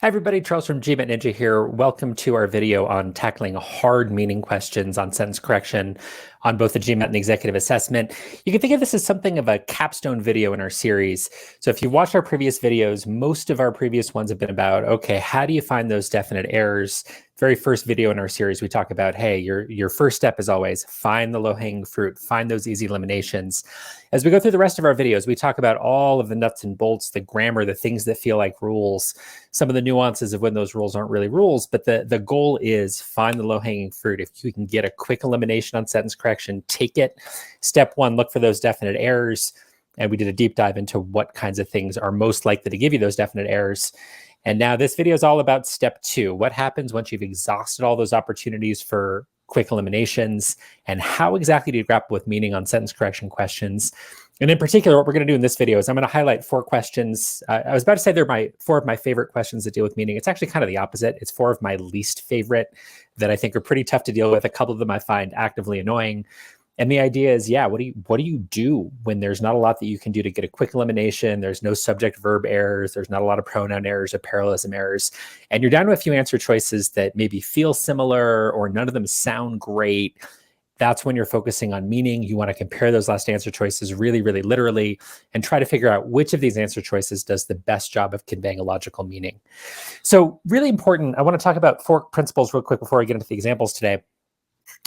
Hi everybody, Charles from GMAT Ninja here. Welcome to our video on tackling hard meaning questions on sentence correction on both the GMAT and the executive assessment. You can think of this as something of a capstone video in our series. So if you watched our previous videos, most of our previous ones have been about, okay, how do you find those definite errors? Very first video in our series, we talk about, hey, your first step is always find the low-hanging fruit, find those easy eliminations. As we go through the rest of our videos, we talk about all of the nuts and bolts, the grammar, the things that feel like rules, some of the nuances of when those rules aren't really rules, but the goal is find the low-hanging fruit. If you can get a quick elimination on sentence correction, take it. Step one, look for those definite errors. And we did a deep dive into what kinds of things are most likely to give you those definite errors. And now this video is all about step two. What happens once you've exhausted all those opportunities for quick eliminations, and how exactly do you grapple with meaning on sentence correction questions? And in particular, what we're going to do in this video is I'm going to highlight four questions. I was about to say they're four of my favorite questions that deal with meaning. It's actually kind of the opposite. It's four of my least favorite that I think are pretty tough to deal with. A couple of them I find actively annoying. And the idea is, yeah, what do you do when there's not a lot that you can do to get a quick elimination? There's no subject verb errors. There's not a lot of pronoun errors or parallelism errors. And you're down to a few answer choices that maybe feel similar or none of them sound great. That's when you're focusing on meaning. You want to compare those last answer choices really, really literally and try to figure out which of these answer choices does the best job of conveying a logical meaning. So really important, I want to talk about four principles real quick before I get into the examples today.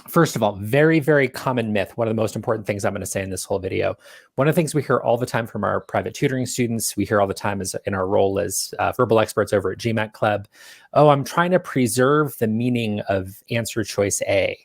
First of all, very, very common myth. One of the most important things I'm going to say in this whole video. One of the things we hear all the time from our private tutoring students, we hear all the time as in our role as verbal experts over at GMAT Club. Oh, I'm trying to preserve the meaning of answer choice A.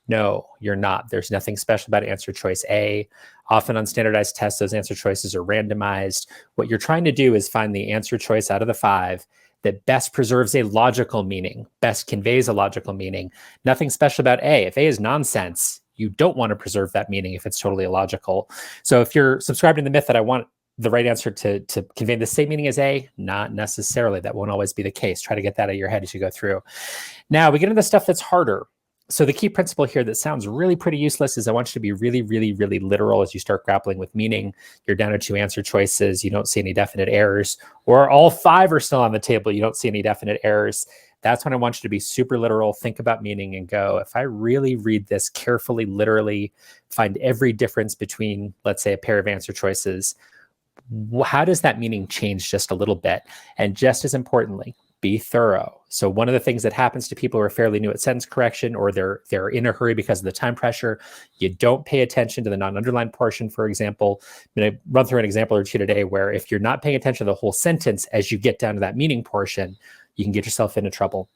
No, you're not. There's nothing special about answer choice A. Often on standardized tests, those answer choices are randomized. What you're trying to do is find the answer choice out of the five that best preserves a logical meaning, best conveys a logical meaning. Nothing special about A. If A is nonsense, you don't want to preserve that meaning if it's totally illogical. So if you're subscribing to the myth that I want the right answer to convey the same meaning as A, not necessarily. That won't always be the case. Try to get that out of your head as you go through. Now we get into the stuff that's harder. So the key principle here that sounds really pretty useless is I want you to be really, really, really literal as you start grappling with meaning. You're down to two answer choices. You don't see any definite errors, or all five are still on the table. You don't see any definite errors. That's when I want you to be super literal, think about meaning and go, if I really read this carefully, literally, find every difference between, let's say, a pair of answer choices, how does that meaning change just a little bit? And just as importantly, be thorough. So one of the things that happens to people who are fairly new at sentence correction, or they're in a hurry because of the time pressure, you don't pay attention to the non-underlined portion, for example. I'm going to run through an example or two today where if you're not paying attention to the whole sentence as you get down to that meaning portion, you can get yourself into trouble.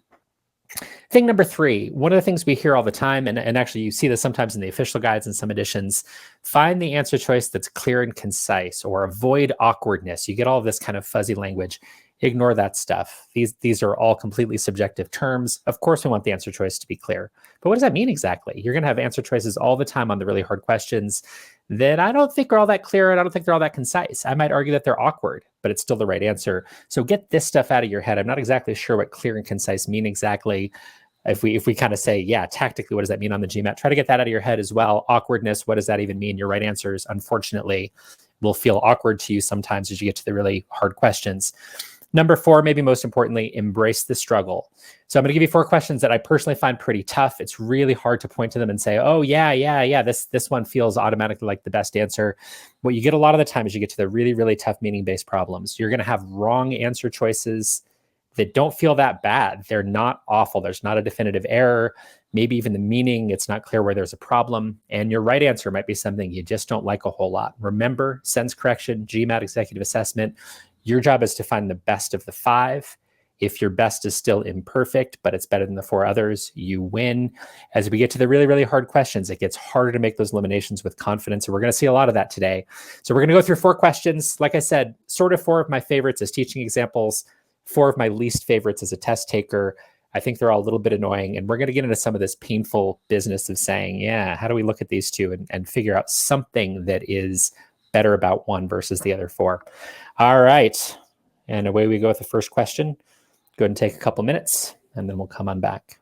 Thing number three, one of the things we hear all the time, and actually you see this sometimes in the official guides and some editions, find the answer choice that's clear and concise, or avoid awkwardness. You get all of this kind of fuzzy language. Ignore that stuff. These are all completely subjective terms. Of course, we want the answer choice to be clear. But what does that mean exactly? You're going to have answer choices all the time on the really hard questions that I don't think are all that clear, and I don't think they're all that concise. I might argue that they're awkward, but it's still the right answer. So get this stuff out of your head. I'm not exactly sure what clear and concise mean exactly. If we kind of say, yeah, tactically, what does that mean on the GMAT? Try to get that out of your head as well. Awkwardness, what does that even mean? Your right answers, unfortunately, will feel awkward to you sometimes as you get to the really hard questions. Number four, maybe most importantly, embrace the struggle. So I'm going to give you four questions that I personally find pretty tough. It's really hard to point to them and say, oh, yeah, this one feels automatically like the best answer. What you get a lot of the time is you get to the really, really tough meaning-based problems. You're going to have wrong answer choices that don't feel that bad. They're not awful. There's not a definitive error. Maybe even the meaning, it's not clear where there's a problem. And your right answer might be something you just don't like a whole lot. Remember, sentence correction, GMAT executive assessment, your job is to find the best of the five. If your best is still imperfect, but it's better than the four others, you win. As we get to the really, really hard questions, it gets harder to make those eliminations with confidence. And we're going to see a lot of that today. So we're going to go through four questions. Like I said, sort of four of my favorites as teaching examples, four of my least favorites as a test taker. I think they're all a little bit annoying. And we're going to get into some of this painful business of saying, yeah, how do we look at these two and figure out something that is better about one versus the other four? All right. And away we go with the first question. Go ahead and take a couple minutes, and then we'll come on back.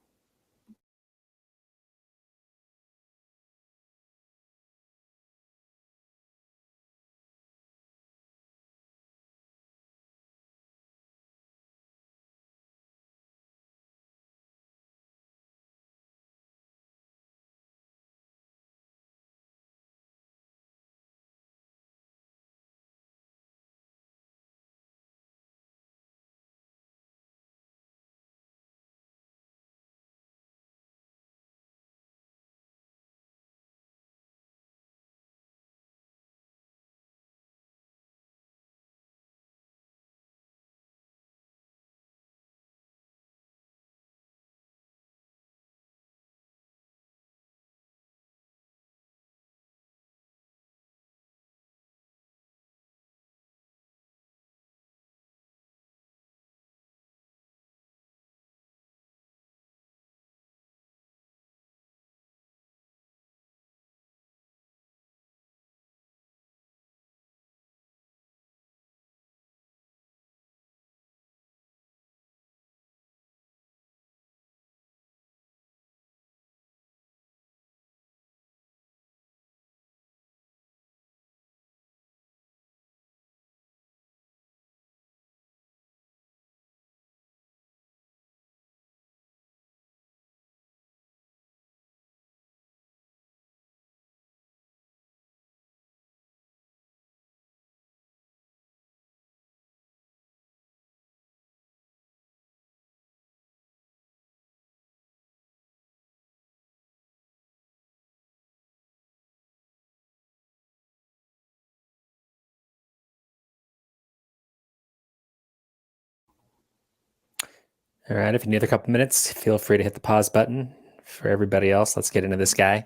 All right, if you need a couple minutes, feel free to hit the pause button. For everybody else, let's get into this guy.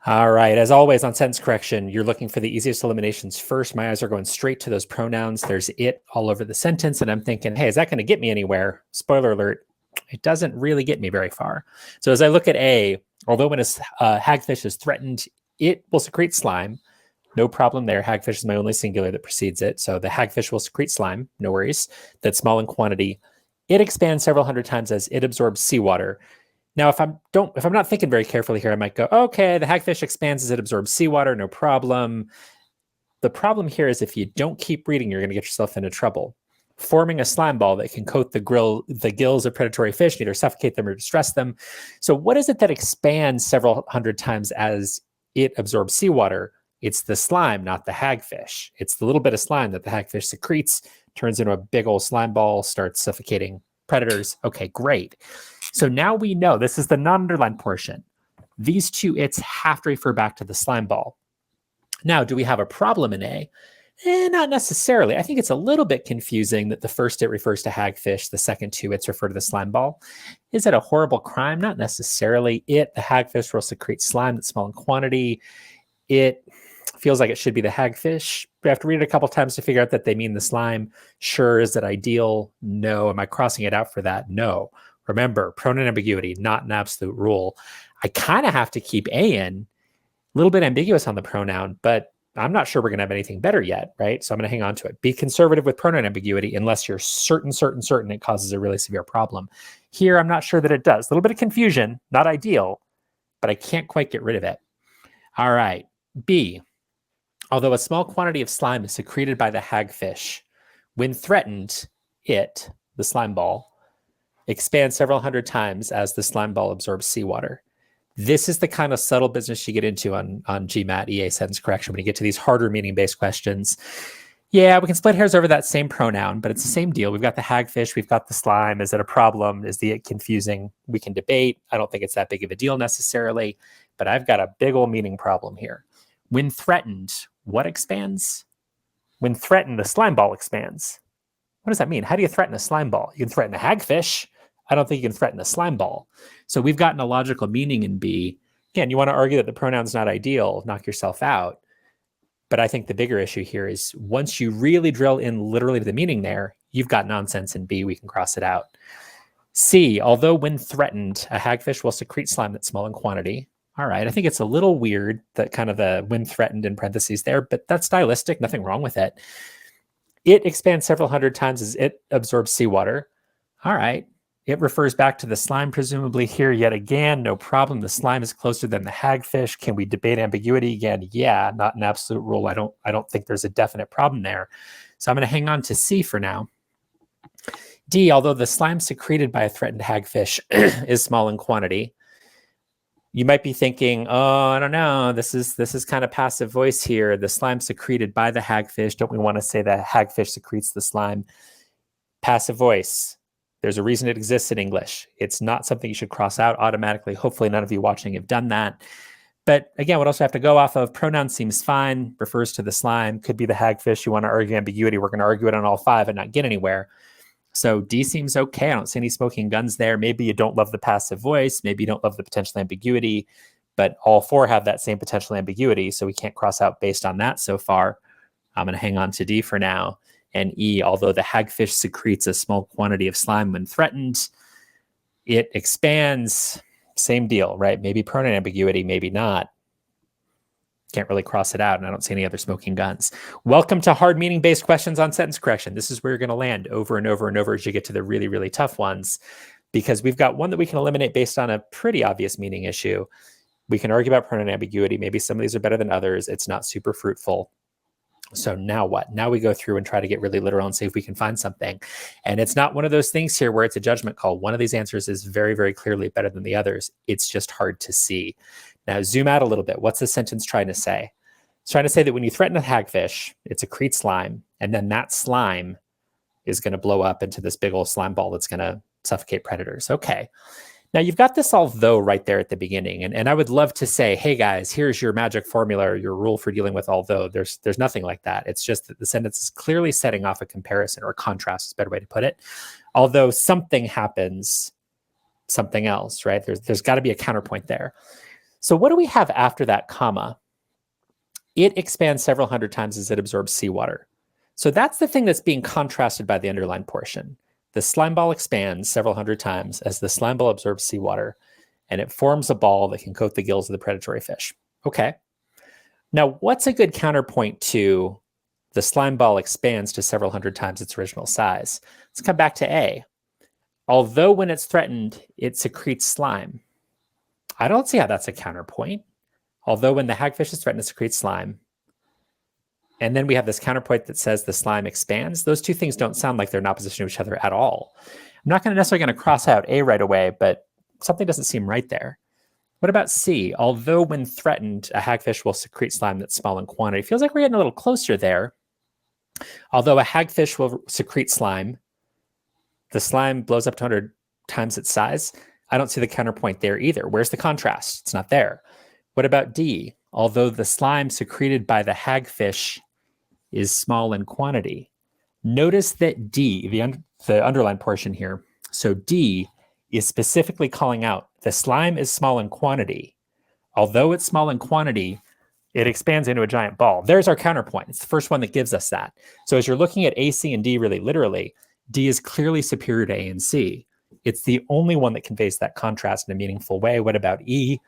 All right, as always on sentence correction, you're looking for the easiest eliminations first. My eyes are going straight to those pronouns. There's it all over the sentence, and I'm thinking, hey, is that going to get me anywhere? Spoiler alert, it doesn't really get me very far. So as I look at A, although when a hagfish is threatened, it will secrete slime. No problem there. Hagfish is my only singular that precedes it. So the hagfish will secrete slime. No worries. That's small in quantity. It expands several hundred times as it absorbs seawater. Now, if I'm not thinking very carefully here, I might go, okay, the hagfish expands as it absorbs seawater. No problem. The problem here is if you don't keep reading, you're going to get yourself into trouble. Forming a slime ball that can coat the gills of predatory fish, and either suffocate them or distress them. So what is it that expands several hundred times as it absorbs seawater? It's the slime, not the hagfish. It's the little bit of slime that the hagfish secretes, turns into a big old slime ball, starts suffocating predators. Okay, great. So now we know this is the non-underlined portion. These two its have to refer back to the slime ball. Now, do we have a problem in A? Not necessarily. I think it's a little bit confusing that the first it refers to hagfish, the second two its refer to the slime ball. Is it a horrible crime? Not necessarily. The hagfish will secrete slime that's small in quantity. It feels like it should be the hagfish. We have to read it a couple times to figure out that they mean the slime. Sure, is it ideal? No. Am I crossing it out for that? No. Remember, pronoun ambiguity, not an absolute rule. I kind of have to keep A in. A little bit ambiguous on the pronoun, but I'm not sure we're going to have anything better yet, right? So I'm going to hang on to it. Be conservative with pronoun ambiguity unless you're certain it causes a really severe problem. Here, I'm not sure that it does. A little bit of confusion, not ideal, but I can't quite get rid of it. All right, B. Although a small quantity of slime is secreted by the hagfish, when threatened, it, the slime ball, expands several hundred times as the slime ball absorbs seawater. This is the kind of subtle business you get into on GMAT EA sentence correction when you get to these harder meaning-based questions. Yeah, we can split hairs over that same pronoun, but it's the same deal. We've got the hagfish, we've got the slime. Is it a problem? Is the it confusing? We can debate. I don't think it's that big of a deal necessarily, but I've got a big old meaning problem here. When threatened, what expands? When threatened, the slime ball expands. What does that mean? How do you threaten a slime ball? You can threaten a hagfish. I don't think you can threaten a slime ball. So we've gotten a logical meaning in B. Again, you want to argue that the pronoun's not ideal, knock yourself out. But I think the bigger issue here is once you really drill in literally to the meaning there, you've got nonsense in B. We can cross it out. C, although when threatened, a hagfish will secrete slime that's small in quantity. All right, I think it's a little weird that kind of the when threatened in parentheses there, but that's stylistic, nothing wrong with it. It expands several hundred times as it absorbs seawater. All right. It refers back to the slime, presumably here yet again. No problem. The slime is closer than the hagfish. Can we debate ambiguity again? Yeah, not an absolute rule. I don't think there's a definite problem there. So I'm going to hang on to C for now. D, although the slime secreted by a threatened hagfish is small in quantity, you might be thinking, oh, I don't know. This is kind of passive voice here. The slime secreted by the hagfish. Don't we want to say that hagfish secretes the slime? Passive voice. There's a reason it exists in English. It's not something you should cross out automatically. Hopefully none of you watching have done that. But again, what else do I have to go off of? Pronoun seems fine, refers to the slime, could be the hagfish. You want to argue ambiguity. We're going to argue it on all five and not get anywhere. So D seems okay. I don't see any smoking guns there. Maybe you don't love the passive voice. Maybe you don't love the potential ambiguity. But all four have that same potential ambiguity. So we can't cross out based on that so far. I'm going to hang on to D for now. And E, although the hagfish secretes a small quantity of slime when threatened, it expands. Same deal, right? Maybe pronoun ambiguity, maybe not. Can't really cross it out, and I don't see any other smoking guns. Welcome to hard meaning-based questions on sentence correction. This is where you're going to land over and over and over as you get to the really, really tough ones, because we've got one that we can eliminate based on a pretty obvious meaning issue. We can argue about pronoun ambiguity. Maybe some of these are better than others. It's not super fruitful. So now what? Now we go through and try to get really literal and see if we can find something. And it's not one of those things here where it's a judgment call. One of these answers is very, very clearly better than the others. It's just hard to see. Now zoom out a little bit. What's the sentence trying to say? It's trying to say that when you threaten a hagfish, it secretes slime, and then that slime is going to blow up into this big old slime ball that's going to suffocate predators. Okay. Now you've got this although right there at the beginning. And I would love to say, hey guys, here's your magic formula or your rule for dealing with although. There's nothing like that. It's just that the sentence is clearly setting off a comparison or a contrast is a better way to put it. Although something happens, something else, right? There's got to be a counterpoint there. So what do we have after that comma? It expands several hundred times as it absorbs seawater. So that's the thing that's being contrasted by the underlined portion. The slime ball expands several hundred times as the slime ball absorbs seawater, and it forms a ball that can coat the gills of the predatory fish. Okay. Now, what's a good counterpoint to the slime ball expands to several hundred times its original size? Let's come back to A. Although when it's threatened, it secretes slime. I don't see how that's a counterpoint. Although when the hagfish is threatened, it secretes slime. And then we have this counterpoint that says the slime expands. Those two things don't sound like they're in opposition to each other at all. I'm not necessarily going to cross out A right away, but something doesn't seem right there. What about C? Although when threatened, a hagfish will secrete slime that's small in quantity. Feels like we're getting a little closer there. Although a hagfish will secrete slime, the slime blows up to 100 times its size. I don't see the counterpoint there either. Where's the contrast? It's not there. What about D? Although the slime secreted by the hagfish is small in quantity. Notice that D, the underlined portion here, so D is specifically calling out the slime is small in quantity. Although it's small in quantity, it expands into a giant ball. There's our counterpoint. It's the first one that gives us that. So as you're looking at A, C, and D really literally, D is clearly superior to A and C. It's the only one that conveys that contrast in a meaningful way. What about E?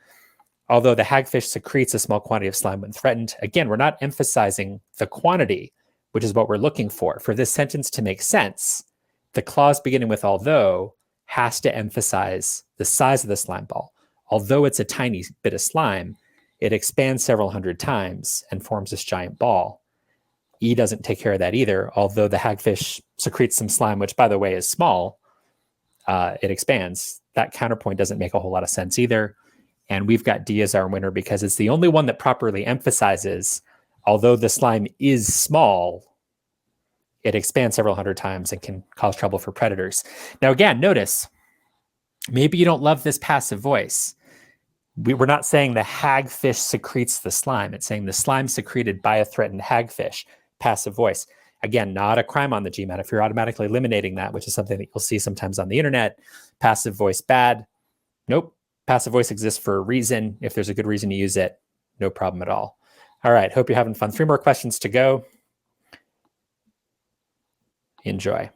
Although the hagfish secretes a small quantity of slime when threatened, again, we're not emphasizing the quantity, which is what we're looking for. For this sentence to make sense, the clause beginning with although has to emphasize the size of the slime ball. Although it's a tiny bit of slime, it expands several hundred times and forms this giant ball. E doesn't take care of that either. Although the hagfish secretes some slime, which by the way is small, it expands. That counterpoint doesn't make a whole lot of sense either. And we've got D as our winner because it's the only one that properly emphasizes, although the slime is small, it expands several hundred times and can cause trouble for predators. Now, again, notice, maybe you don't love this passive voice. We're not saying the hagfish secretes the slime. It's saying the slime secreted by a threatened hagfish, passive voice. Again, not a crime on the GMAT. If you're automatically eliminating that, which is something that you'll see sometimes on the internet, passive voice bad. Nope. Passive voice exists for a reason. If there's a good reason to use it, no problem at all. All right, hope you're having fun. 3 more questions to go. Enjoy.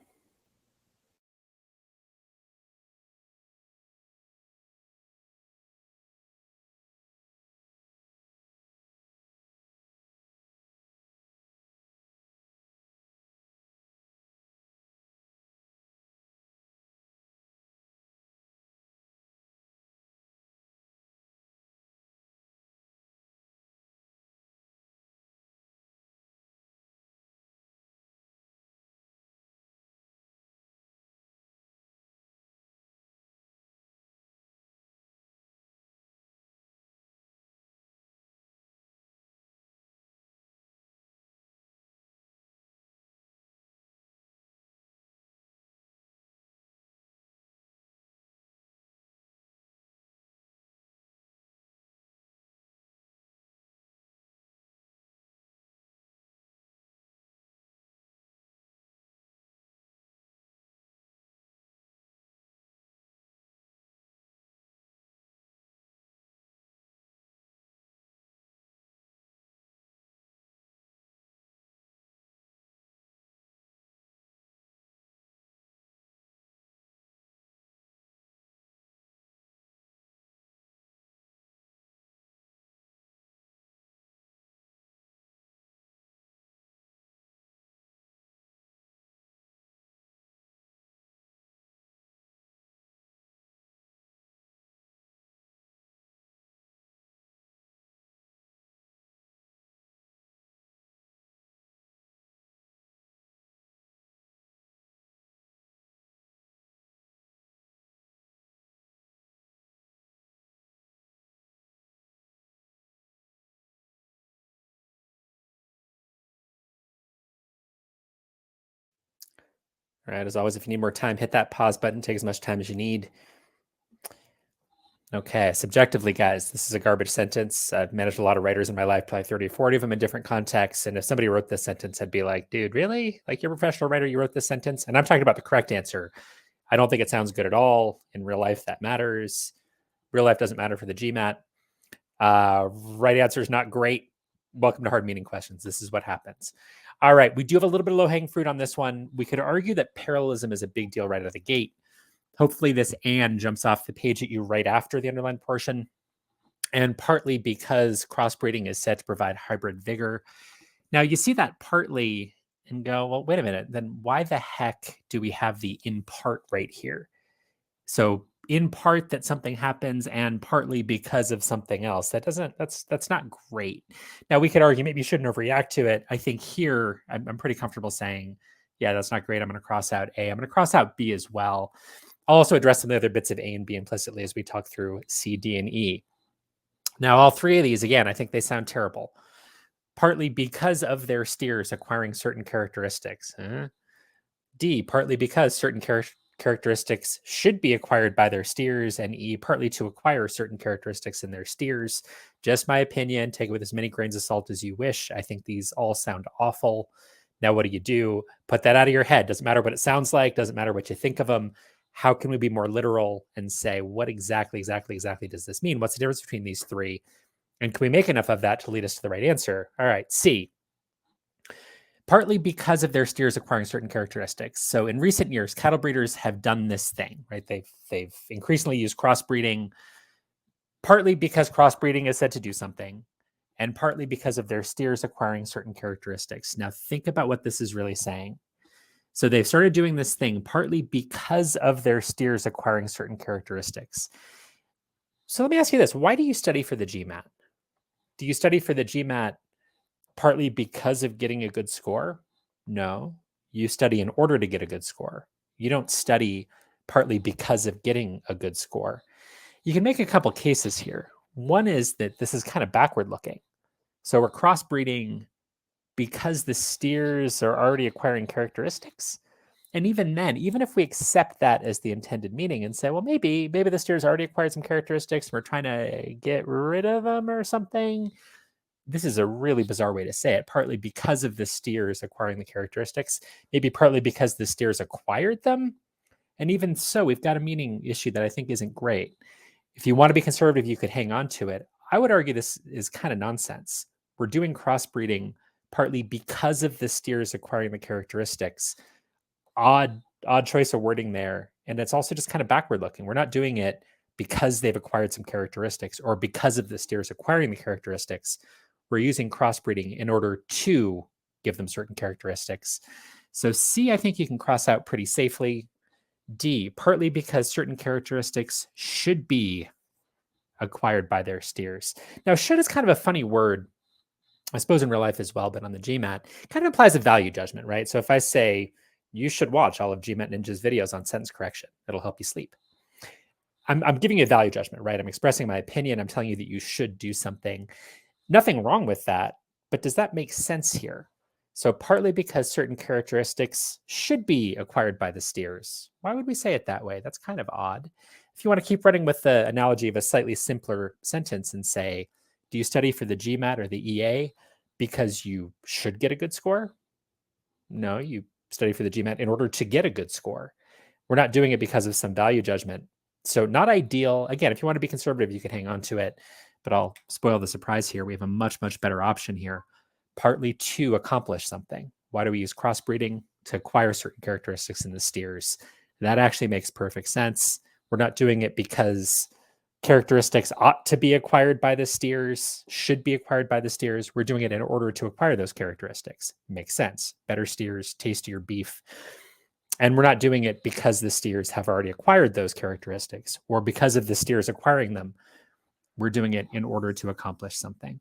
All right, as always, if you need more time, hit that pause button. Take as much time as you need. Okay, subjectively, guys, this is a garbage sentence. I've managed a lot of writers in my life, probably 30 or 40 of them in different contexts. And if somebody wrote this sentence, I'd be like, dude, really? Like, you're a professional writer, you wrote this sentence? And I'm talking about the correct answer. I don't think it sounds good at all. In real life, that matters. Real life doesn't matter for the GMAT. Right answer is not great. Welcome to hard meaning questions. This is what happens. All right, we do have a little bit of low-hanging fruit on this one. We could argue that parallelism is a big deal right out of the gate. Hopefully this and jumps off the page at you right after the underlined portion. And partly because crossbreeding is said to provide hybrid vigor. Now you see that partly and go, well, wait a minute, then why the heck do we have the in part right here? So in part that something happens and partly because of something else. That's not great. Now we could argue maybe you shouldn't overreact to it. I think here I'm pretty comfortable saying, yeah, that's not great. I'm going to cross out A. I'm going to cross out B as well. I'll also address some of the other bits of A and B implicitly as we talk through C, D, and E. Now, all three of these, again, I think they sound terrible, partly because of their steers acquiring certain characteristics. D, partly because certain characteristics should be acquired by their steers, and E, partly to acquire certain characteristics in their steers. Just my opinion. Take it with as many grains of salt as you wish. I think these all sound awful. Now, what do? Put that out of your head. Doesn't matter what it sounds like. Doesn't matter what you think of them. How can we be more literal and say, what exactly does this mean? What's the difference between these three? And can we make enough of that to lead us to the right answer? All right, C. Partly because of their steers acquiring certain characteristics. So in recent years, cattle breeders have done this thing, right? They've increasingly used crossbreeding, partly because crossbreeding is said to do something, and partly because of their steers acquiring certain characteristics. Now think about what this is really saying. So they've started doing this thing partly because of their steers acquiring certain characteristics. So let me ask you this. Why do you study for the GMAT? Do you study for the GMAT partly because of getting a good score? No. You study in order to get a good score. You don't study partly because of getting a good score. You can make a couple cases here. One is that this is kind of backward looking. So we're crossbreeding because the steers are already acquiring characteristics. And even then, even if we accept that as the intended meaning and say, well, maybe the steers already acquired some characteristics and we're trying to get rid of them or something. This is a really bizarre way to say it, partly because of the steers acquiring the characteristics, maybe partly because the steers acquired them. And even so, we've got a meaning issue that I think isn't great. If you want to be conservative, you could hang on to it. I would argue this is kind of nonsense. We're doing crossbreeding partly because of the steers acquiring the characteristics. Odd choice of wording there. And it's also just kind of backward looking. We're not doing it because they've acquired some characteristics or because of the steers acquiring the characteristics. We're using crossbreeding in order to give them certain characteristics. So C, I think you can cross out pretty safely. D, partly because certain characteristics should be acquired by their steers. Now, should is kind of a funny word, I suppose in real life as well, but on the GMAT, kind of implies a value judgment, right? So if I say, you should watch all of GMAT Ninja's videos on sentence correction, it'll help you sleep. I'm giving you a value judgment, right? I'm expressing my opinion. I'm telling you that you should do something. Nothing wrong with that, but does that make sense here? So partly because certain characteristics should be acquired by the steers. Why would we say it that way? That's kind of odd. If you want to keep running with the analogy of a slightly simpler sentence and say, do you study for the GMAT or the EA because you should get a good score? No, you study for the GMAT in order to get a good score. We're not doing it because of some value judgment. So not ideal. Again, if you want to be conservative, you can hang on to it, but I'll spoil the surprise here. We have a much, much better option here, partly to accomplish something. Why do we use crossbreeding? To acquire certain characteristics in the steers. That actually makes perfect sense. We're not doing it because characteristics ought to be acquired by the steers, should be acquired by the steers. We're doing it in order to acquire those characteristics. Makes sense. Better steers, tastier beef. And we're not doing it because the steers have already acquired those characteristics or because of the steers acquiring them. We're doing it in order to accomplish something.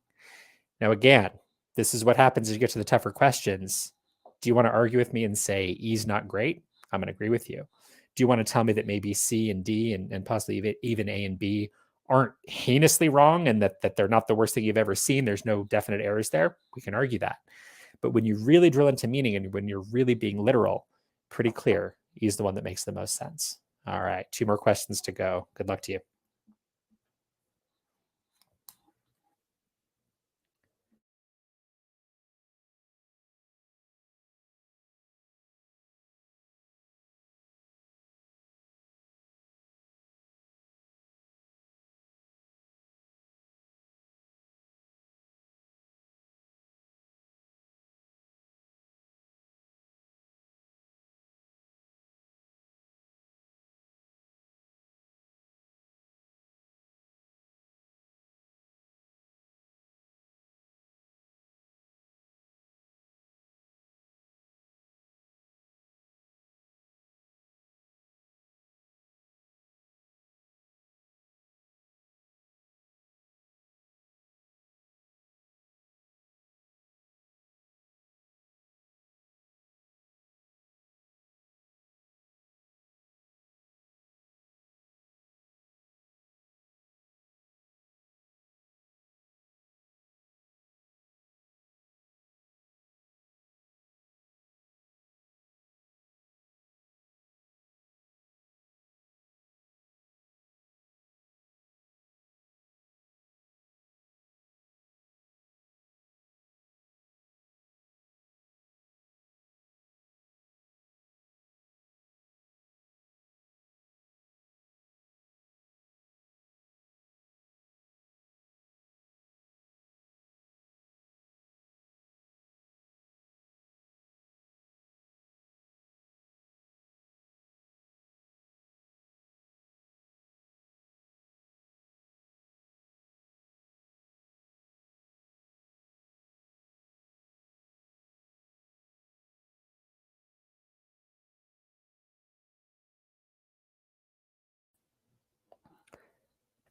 Now, again, this is what happens as you get to the tougher questions. Do you want to argue with me and say E's not great? I'm going to agree with you. Do you want to tell me that maybe C and D and possibly even A and B aren't heinously wrong and that they're not the worst thing you've ever seen? There's no definite errors there. We can argue that. But when you really drill into meaning and when you're really being literal, pretty clear, E is the one that makes the most sense. All right, 2 more questions to go. Good luck to you.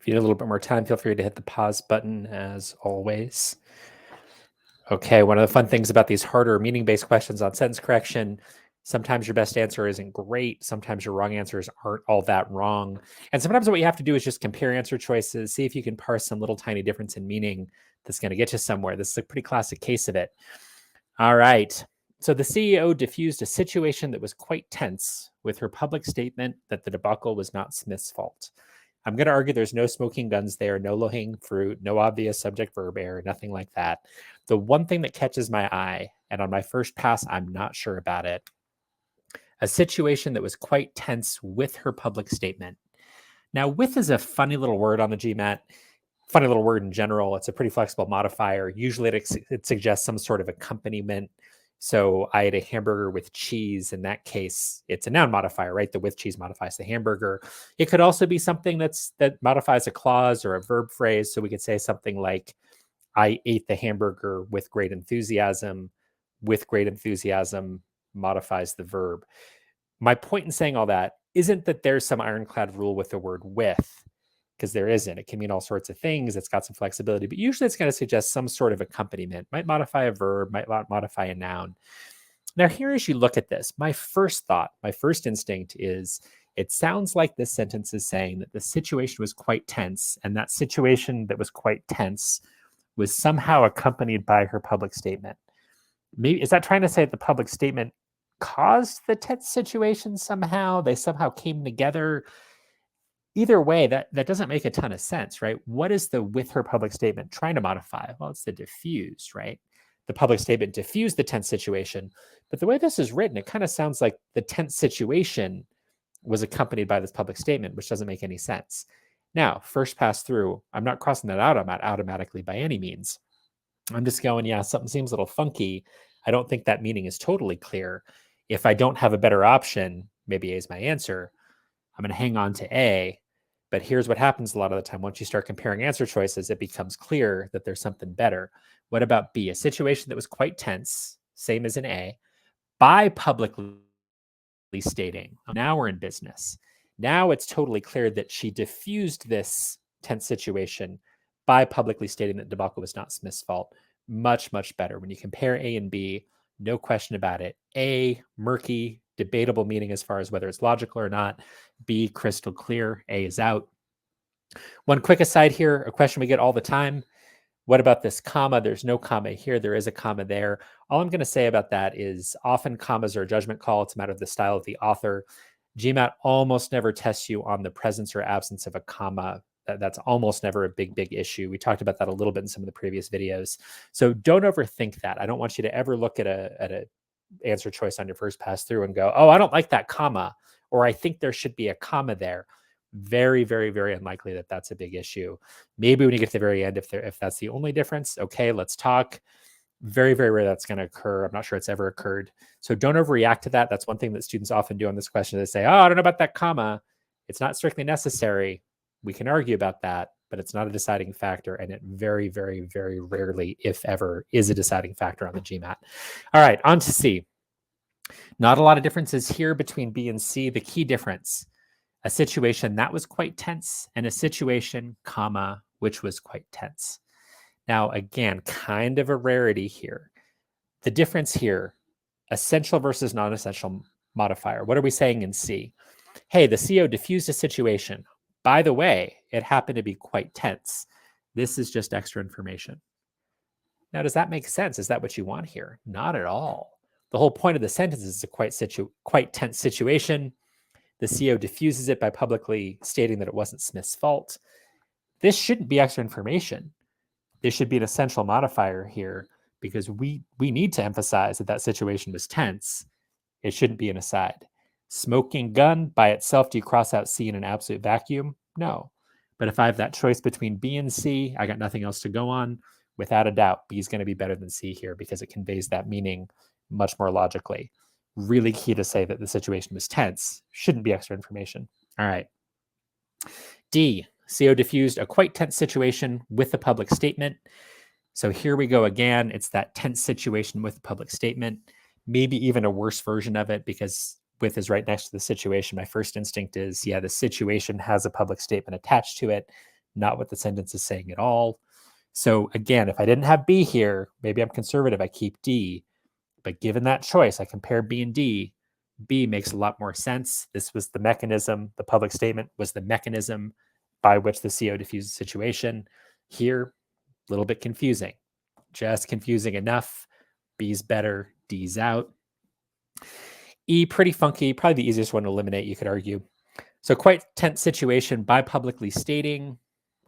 you need a little bit more time, feel free to hit the pause button as always. Okay, one of the fun things about these harder meaning-based questions on sentence correction, sometimes your best answer isn't great. Sometimes your wrong answers aren't all that wrong. And sometimes what you have to do is just compare answer choices, see if you can parse some little tiny difference in meaning that's going to get you somewhere. This is a pretty classic case of it. All right. So the CEO diffused a situation that was quite tense with her public statement that the debacle was not Smith's fault. I'm going to argue there's no smoking guns there, no low-hanging fruit, no obvious subject-verb error, nothing like that. The one thing that catches my eye, and on my first pass, I'm not sure about it, a situation that was quite tense with her public statement. Now, with is a funny little word on the GMAT, funny little word in general. It's a pretty flexible modifier. Usually it suggests some sort of accompaniment. So I had a hamburger with cheese. In that case, it's a noun modifier, right? The with cheese modifies the hamburger. It could also be something that modifies a clause or a verb phrase. So we could say something like, I ate the hamburger with great enthusiasm. With great enthusiasm modifies the verb. My point in saying all that isn't that there's some ironclad rule with the word with, because there isn't. It can mean all sorts of things. It's got some flexibility, but usually it's going to suggest some sort of accompaniment. Might modify a verb, might modify a noun. Now, here as you look at this, my first thought, my first instinct is it sounds like this sentence is saying that the situation was quite tense, and that situation that was quite tense was somehow accompanied by her public statement. Maybe is that trying to say that the public statement caused the tense situation somehow? They somehow came together. Either way, that doesn't make a ton of sense, right? What is the with her public statement trying to modify? Well, it's the diffused, right? The public statement diffused the tense situation. But the way this is written, it kind of sounds like the tense situation was accompanied by this public statement, which doesn't make any sense. Now, first pass through, I'm not crossing that out automatically by any means. I'm just going, yeah, something seems a little funky. I don't think that meaning is totally clear. If I don't have a better option, maybe A is my answer. I'm going to hang on to A. But here's what happens a lot of the time. Once you start comparing answer choices, it becomes clear that there's something better. What about B? A situation that was quite tense, same as in A, by publicly stating, now we're in business. Now it's totally clear that she diffused this tense situation by publicly stating that debacle was not Smith's fault. Much, much better. When you compare A and B, no question about it. A, murky, debatable meaning as far as whether it's logical or not. B, crystal clear. A is out. One quick aside here, a question we get all the time. What about this comma? There's no comma here. There is a comma there. All I'm going to say about that is often commas are a judgment call. It's a matter of the style of the author. GMAT almost never tests you on the presence or absence of a comma. That's almost never a big issue. We talked about that a little bit in some of the previous videos. So don't overthink that. I don't want you to ever look at a answer choice on your first pass through and go, oh, I don't like that comma, or I think there should be a comma there. Very, very, very unlikely that that's a big issue. Maybe when you get to the very end, if that's the only difference, okay, let's talk. Very, very rare that's going to occur. I'm not sure it's ever occurred. So don't overreact to that. That's one thing that students often do on this question. They say, oh, I don't know about that comma. It's not strictly necessary. We can argue about that, but it's not a deciding factor. And it very, very, very rarely, if ever, is a deciding factor on the GMAT. All right, on to C. Not a lot of differences here between B and C. The key difference, a situation that was quite tense and a situation, comma, which was quite tense. Now, again, kind of a rarity here. The difference here, essential versus non-essential modifier. What are we saying in C? Hey, the CEO diffused a situation. By the way, it happened to be quite tense. This is just extra information. Now, does that make sense? Is that what you want here? Not at all. The whole point of the sentence is a quite tense situation. The CEO diffuses it by publicly stating that it wasn't Smith's fault. This shouldn't be extra information. This should be an essential modifier here because we need to emphasize that situation was tense. It shouldn't be an aside. Smoking gun by itself, do you cross out C in an absolute vacuum? No. But if I have that choice between B and C, I got nothing else to go on. Without a doubt, B is going to be better than C here because it conveys that meaning much more logically. Really key to say that the situation was tense. Shouldn't be extra information. All right. D, CO diffused a quite tense situation with a public statement. So here we go again. It's that tense situation with a public statement, maybe even a worse version of it because with is right next to the situation. My first instinct is, yeah, the situation has a public statement attached to it. not what the sentence is saying at all. So again, if I didn't have B here, maybe I'm conservative, I keep D. But given that choice, I compare B and D. B makes a lot more sense. This was the mechanism. The public statement was the mechanism by which the CO diffused the situation. Here, a little bit confusing. Just confusing enough. B's better, D's out. E, pretty funky, probably the easiest one to eliminate, you could argue. So quite tense situation by publicly stating.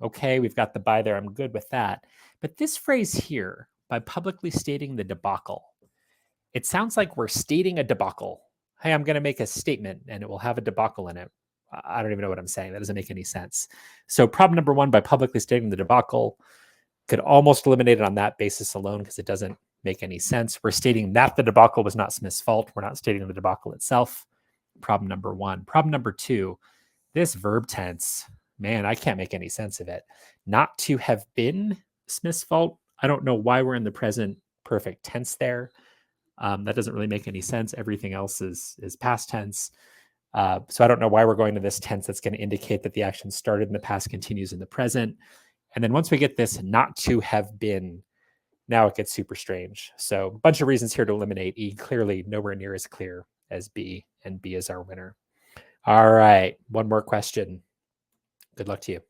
Okay, we've got the by there. I'm good with that. But this phrase here, by publicly stating the debacle, it sounds like we're stating a debacle. Hey, I'm going to make a statement and it will have a debacle in it. I don't even know what I'm saying. That doesn't make any sense. So problem number one, by publicly stating the debacle, could almost eliminate it on that basis alone because it doesn't make any sense. We're stating that the debacle was not Smith's fault. We're not stating the debacle itself. Problem number one. Problem number two, this verb tense, man, I can't make any sense of it. Not to have been Smith's fault. I don't know why we're in the present perfect tense there. That doesn't really make any sense. Everything else is past tense. So I don't know why we're going to this tense that's going to indicate that the action started in the past, continues in the present. And then once we get this not to have been, now it gets super strange. So a bunch of reasons here to eliminate E. Clearly nowhere near as clear as B, and B is our winner. All right, one more question. Good luck to you.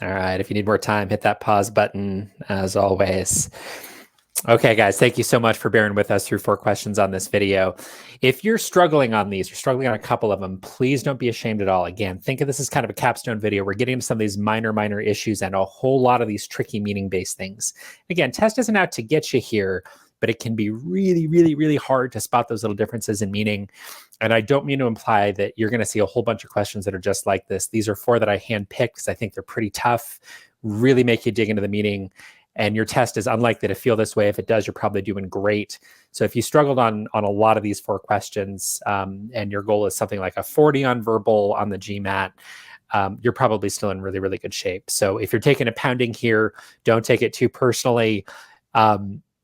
All right, if you need more time, hit that pause button as always. Okay, guys, thank you so much for bearing with us through 4 questions on this video. If you're struggling on these, you're struggling on a couple of them, please don't be ashamed at all. Again, think of this as kind of a capstone video. We're getting into some of these minor issues and a whole lot of these tricky meaning-based things. Again, test isn't out to get you here, but it can be really hard to spot those little differences in meaning. And I don't mean to imply that you're going to see a whole bunch of questions that are just like this. These are 4 that I handpicked because I think they're pretty tough, really make you dig into the meaning. And your test is unlikely to feel this way. If it does, you're probably doing great. So if you struggled on a lot of these 4 questions and your goal is something like a 40 on verbal on the GMAT, you're probably still in really good shape. So if you're taking a pounding here, don't take it too personally.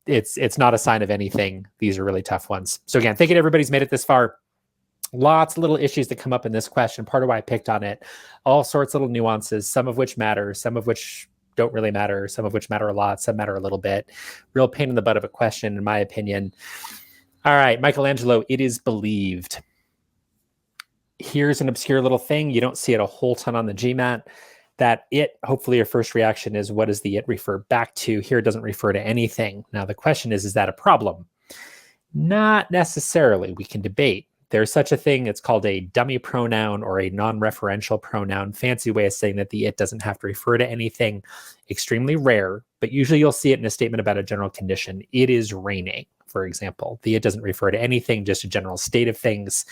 It's not a sign of anything. These are really tough ones. So again, thinking everybody's made it this far. Lots of little issues that come up in this question. Part of why I picked on it. All sorts of little nuances, some of which matter, some of which don't really matter, some of which matter a lot, some matter a little bit. Real pain in the butt of a question, in my opinion. All right, Michaelangelo, it is believed. Here's an obscure little thing. You don't see it a whole ton on the GMAT. That it, hopefully your first reaction is, what does the it refer back to? Here it doesn't refer to anything. Now the question is that a problem? Not necessarily. We can debate. There's such a thing. It's called a dummy pronoun or a non-referential pronoun. Fancy way of saying that the it doesn't have to refer to anything. Extremely rare, but usually you'll see it in a statement about a general condition. It is raining, for example. The it doesn't refer to anything, just a general state of things.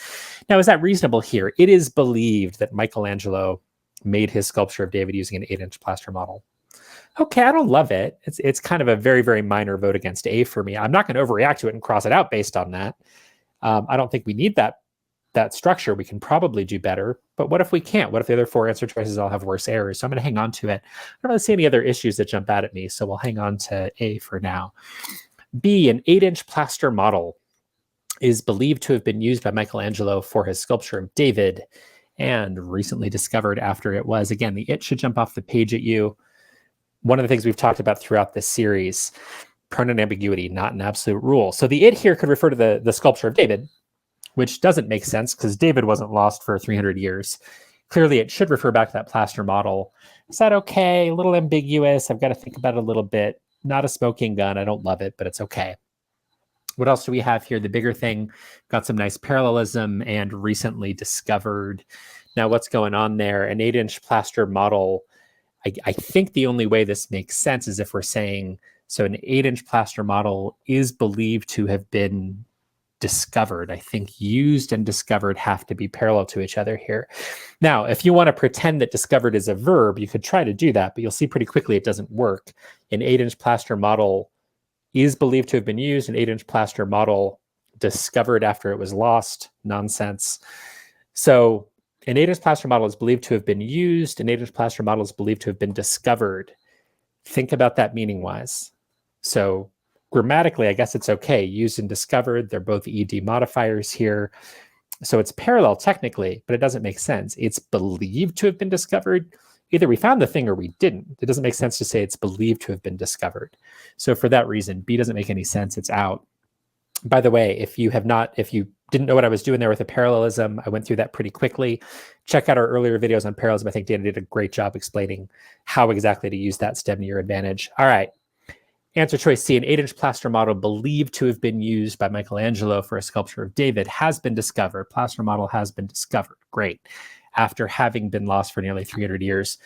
Now, is that reasonable here? It is believed that Michaelangelo made his sculpture of David using an 8-inch plaster model. Okay, I don't love it. It's kind of a very, very minor vote against A for me. I'm not going to overreact to it and cross it out based on that. I don't think we need that structure. We can probably do better. But what if we can't? What if the other 4 answer choices all have worse errors? So I'm going to hang on to it. I don't really see any other issues that jump out at me, so we'll hang on to A for now. B, an 8-inch plaster model is believed to have been used by Michaelangelo for his sculpture of David and recently discovered after it was. Again, the it should jump off the page at you. One of the things we've talked about throughout this series, pronoun ambiguity, not an absolute rule. So the it here could refer to the sculpture of David, which doesn't make sense because David wasn't lost for 300 years. Clearly, it should refer back to that plaster model. Is that okay? A little ambiguous. I've got to think about it a little bit. Not a smoking gun. I don't love it, but it's okay. What else do we have here? The bigger thing, got some nice parallelism and recently discovered. Now, what's going on there? An 8-inch plaster model. I think the only way this makes sense is if we're saying, so an 8-inch plaster model is believed to have been discovered. I think used and discovered have to be parallel to each other here. Now, if you want to pretend that discovered is a verb, you could try to do that, but you'll see pretty quickly it doesn't work. An 8-inch plaster model is believed to have been used. An 8-inch plaster model discovered after it was lost. Nonsense. So an 8-inch plaster model is believed to have been used. An 8-inch plaster model is believed to have been discovered. Think about that meaning-wise. So grammatically, I guess it's okay. Used and discovered, they're both ED modifiers here. So it's parallel technically, but it doesn't make sense. It's believed to have been discovered. Either we found the thing or we didn't. It doesn't make sense to say it's believed to have been discovered. So for that reason, B doesn't make any sense. It's out. By the way, if you didn't know what I was doing there with the parallelism, I went through that pretty quickly. Check out our earlier videos on parallelism. I think Dana did a great job explaining how exactly to use that stem to your advantage. All right. Answer choice C, an 8-inch plaster model believed to have been used by Michaelangelo for a sculpture of David has been discovered. Plaster model has been discovered. Great. After having been lost for nearly 300 years.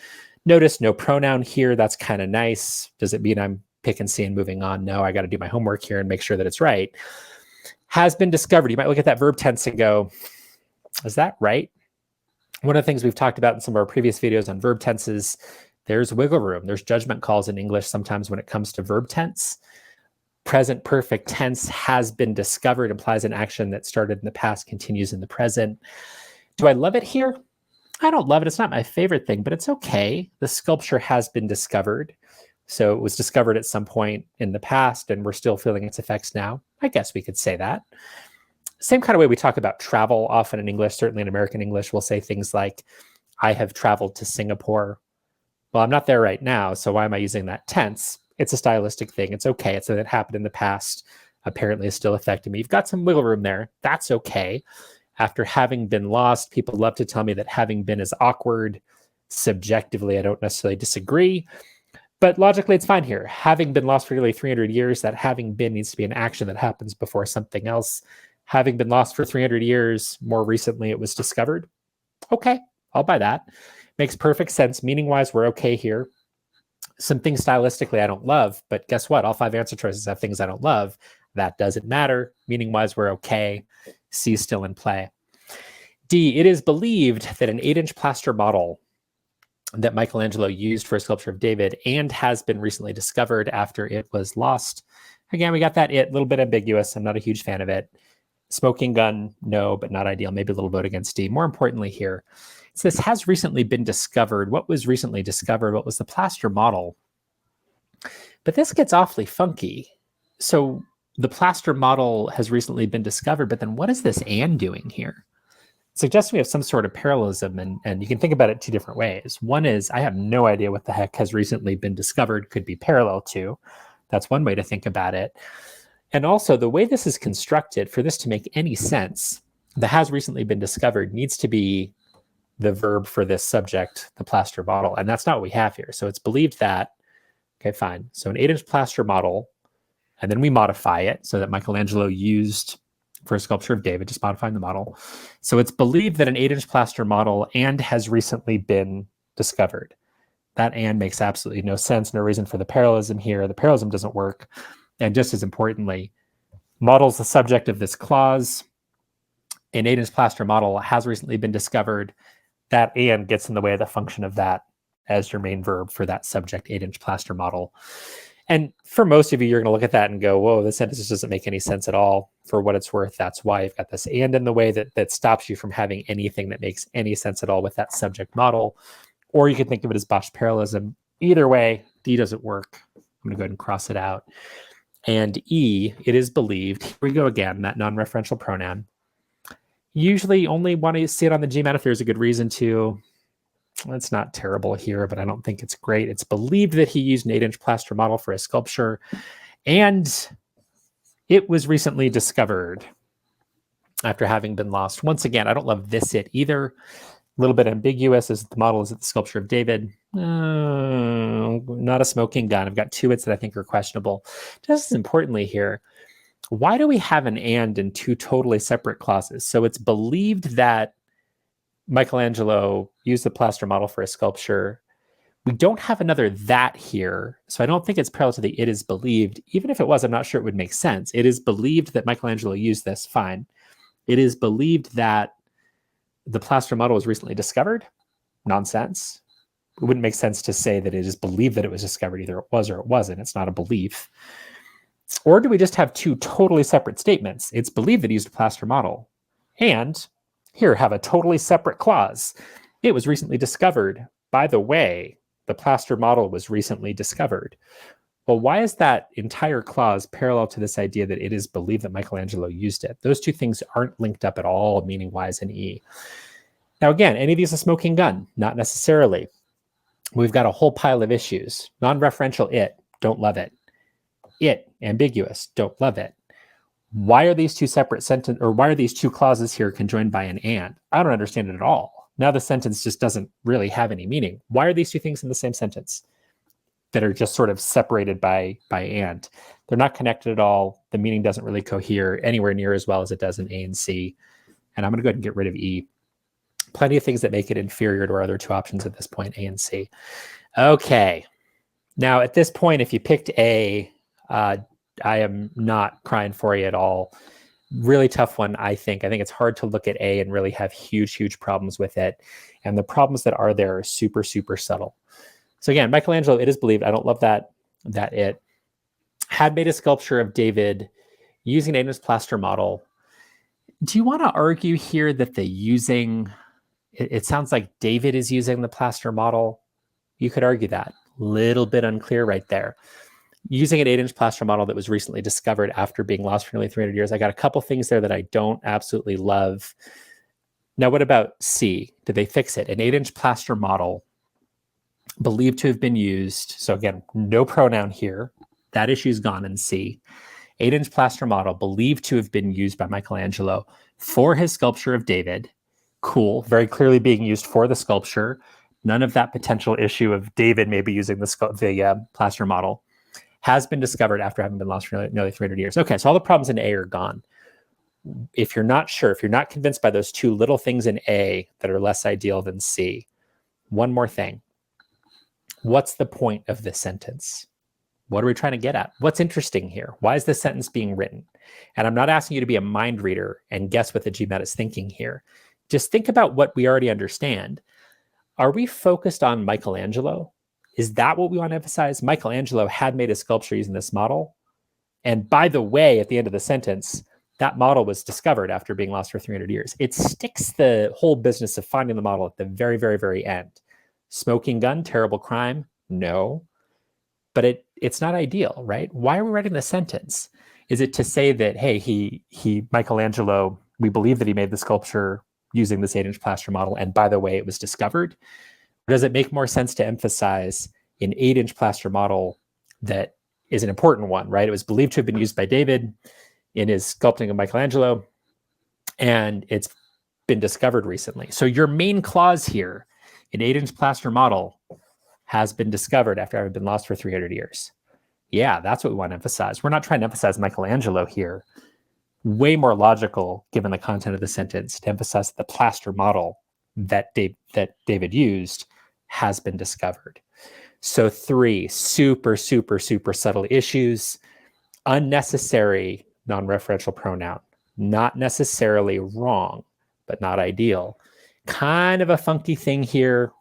Notice no pronoun here. That's kind of nice. Does it mean I'm picking C and moving on? No, I got to do my homework here and make sure that it's right. Has been discovered. You might look at that verb tense and go, is that right? One of the things we've talked about in some of our previous videos on verb tenses, there's wiggle room. There's judgment calls in English sometimes when it comes to verb tense. Present perfect tense has been discovered implies an action that started in the past, continues in the present. Do I love it here? I don't love it. It's not my favorite thing, but it's okay. The sculpture has been discovered. So it was discovered at some point in the past, and we're still feeling its effects now. I guess we could say that. Same kind of way we talk about travel often in English, certainly in American English, we'll say things like, I have traveled to Singapore. Well, I'm not there right now, so why am I using that tense? It's a stylistic thing. It's okay. It's something that happened in the past. Apparently, it's still affecting me. You've got some wiggle room there. That's okay. After having been lost, people love to tell me that having been is awkward. Subjectively, I don't necessarily disagree. But logically, it's fine here. Having been lost for nearly 300 years, that having been needs to be an action that happens before something else. Having been lost for 300 years, more recently it was discovered. Okay, I'll buy that. Makes perfect sense. Meaning-wise, we're okay here. Some things stylistically I don't love, but guess what? All 5 answer choices have things I don't love. That doesn't matter. Meaning-wise, we're okay. C is still in play. D, it is believed that an 8-inch plaster model that Michaelangelo used for a sculpture of David and has been recently discovered after it was lost. Again, we got that it, a little bit ambiguous. I'm not a huge fan of it. Smoking gun, no, but not ideal. Maybe a little vote against D. More importantly here, it says has recently been discovered. What was recently discovered? What was the plaster model? But this gets awfully funky. So the plaster model has recently been discovered, but then what is this and doing here? It suggests we have some sort of parallelism, and you can think about it 2 different ways. One is, I have no idea what the heck has recently been discovered could be parallel to. That's one way to think about it. And also, the way this is constructed, for this to make any sense, the has recently been discovered needs to be the verb for this subject, the plaster model, and that's not what we have here. So it's believed that, okay, fine. So an 8-inch plaster model, and then we modify it so that Michaelangelo used for a sculpture of David, just modifying the model. So it's believed that an 8-inch plaster model and has recently been discovered. That and makes absolutely no sense. No reason for the parallelism here. The parallelism doesn't work. And just as importantly, model's the subject of this clause. An 8-inch plaster model has recently been discovered. That and gets in the way of the function of that as your main verb for that subject 8-inch plaster model. And for most of you, you're going to look at that and go, whoa, this sentence doesn't make any sense at all. For what it's worth, that's why you've got this and in the way that stops you from having anything that makes any sense at all with that subject model. Or you can think of it as botched parallelism. Either way, D doesn't work. I'm going to go ahead and cross it out. And E, it is believed. Here we go again, that non-referential pronoun. Usually only want to see it on the GMAT if there's a good reason to. It's not terrible here, but I don't think it's great. It's believed that he used an 8-inch plaster model for a sculpture, and it was recently discovered after having been lost. Once again, I don't love this it either. A little bit ambiguous. Is the model, is it the sculpture of David? Not a smoking gun. I've got two its that I think are questionable. Just as importantly here, why do we have an and in two totally separate clauses? So it's believed that Michaelangelo used the plaster model for a sculpture. We don't have another that here, so I don't think it's parallel to the it is believed. Even if it was, I'm not sure it would make sense. It is believed that Michelangelo used this, fine. It is believed that the plaster model was recently discovered, nonsense. It wouldn't make sense to say that it is believed that it was discovered. Either it was or it wasn't. It's not a belief. Or do we just have two totally separate statements? It's believed that he used a plaster model, and here, have a totally separate clause. It was recently discovered. By the way, the plaster model was recently discovered. Well, why is that entire clause parallel to this idea that it is believed that Michelangelo used it? Those two things aren't linked up at all, meaning-wise in E. Now, again, any of these a smoking gun? Not necessarily. We've got a whole pile of issues. Non-referential it, don't love it. It, ambiguous, don't love it. Why are these two separate sentences, or why are these two clauses here conjoined by an and? I don't understand it at all. Now the sentence just doesn't really have any meaning. Why are these two things in the same sentence that are just sort of separated by and? They're not connected at all. The meaning doesn't really cohere anywhere near as well as it does in A and C. And I'm going to go ahead and get rid of E. Plenty of things that make it inferior to our other two options at this point, A and C. Okay. Now at this point, if you picked A, I am not crying for you at all. Really tough one, I think. I think it's hard to look at A and really have huge problems with it. And the problems that are there are super subtle. So again, Michelangelo, it is believed. I don't love that it had made a sculpture of David using an 8-inch plaster model. Do you want to argue here that the using, it sounds like David is using the plaster model? You could argue that. Little bit unclear right there. Using an 8-inch plaster model that was recently discovered after being lost for nearly 300 years. I got a couple things there that I don't absolutely love. Now, what about C? Did they fix it? An 8-inch plaster model believed to have been used. So again, no pronoun here. That issue's gone in C. 8-inch plaster model believed to have been used by Michelangelo for his sculpture of David. Cool. Very clearly being used for the sculpture. None of that potential issue of David maybe using the plaster model has been discovered after having been lost for nearly 300 years. Okay, so all the problems in A are gone. If you're not sure, if you're not convinced by those two little things in A that are less ideal than C, one more thing. What's the point of this sentence? What are we trying to get at? What's interesting here? Why is this sentence being written? And I'm not asking you to be a mind reader and guess what the GMAT is thinking here. Just think about what we already understand. Are we focused on Michelangelo? Is that what we want to emphasize? Michelangelo had made a sculpture using this model. And by the way, at the end of the sentence, that model was discovered after being lost for 300 years. It sticks the whole business of finding the model at the very end. Smoking gun, terrible crime? No. But it's not ideal, right? Why are we writing the sentence? Is it to say that, hey, Michelangelo, we believe that he made the sculpture using this 8-inch plaster model, and by the way, it was discovered? Or does it make more sense to emphasize an 8-inch plaster model that is an important one, right? It was believed to have been used by David in his sculpting of Michelangelo, and it's been discovered recently. So your main clause here, an 8-inch plaster model has been discovered after having been lost for 300 years. Yeah, that's what we want to emphasize. We're not trying to emphasize Michelangelo here. way more logical given the content of the sentence to emphasize that the plaster model that David used has been discovered. So 3 super, super, super subtle issues. Unnecessary non-referential pronoun. Not necessarily wrong, but not ideal. Kind of a funky thing here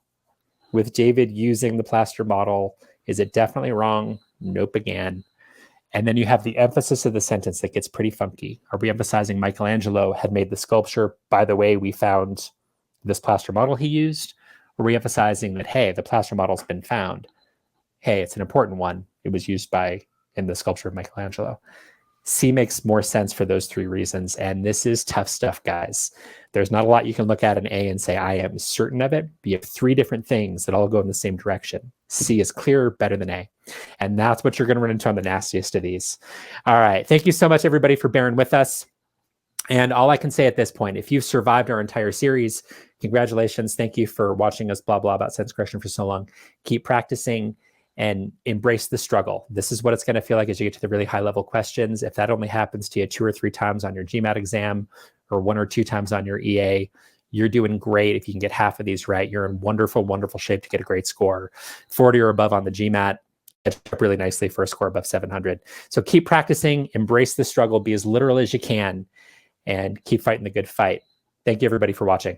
with David using the plaster model. Is it definitely wrong? Nope again. And then you have the emphasis of the sentence that gets pretty funky. Are we emphasizing Michelangelo had made the sculpture? By the way, we found this plaster model he used. Or are we emphasizing that, hey, the plaster model's been found? Hey, it's an important one. It was used in the sculpture of Michelangelo. C makes more sense for those 3 reasons. And this is tough stuff, guys. There's not a lot you can look at in A and say, I am certain of it. But you have 3 different things that all go in the same direction. C is clearer, better than A. And that's what you're going to run into on the nastiest of these. All right. Thank you so much, everybody, for bearing with us. And all I can say at this point, if you've survived our entire series, congratulations. Thank you for watching us blah, blah about sentence correction for so long. Keep practicing and embrace the struggle. This is what it's going to feel like as you get to the really high level questions. If that only happens to you 2 or 3 times on your GMAT exam or 1 or 2 times on your EA, you're doing great. If you can get half of these right, you're in wonderful, wonderful shape to get a great score. 40 or above on the GMAT, it's up really nicely for a score above 700. So keep practicing, embrace the struggle, be as literal as you can, and keep fighting the good fight. Thank you, everybody, for watching.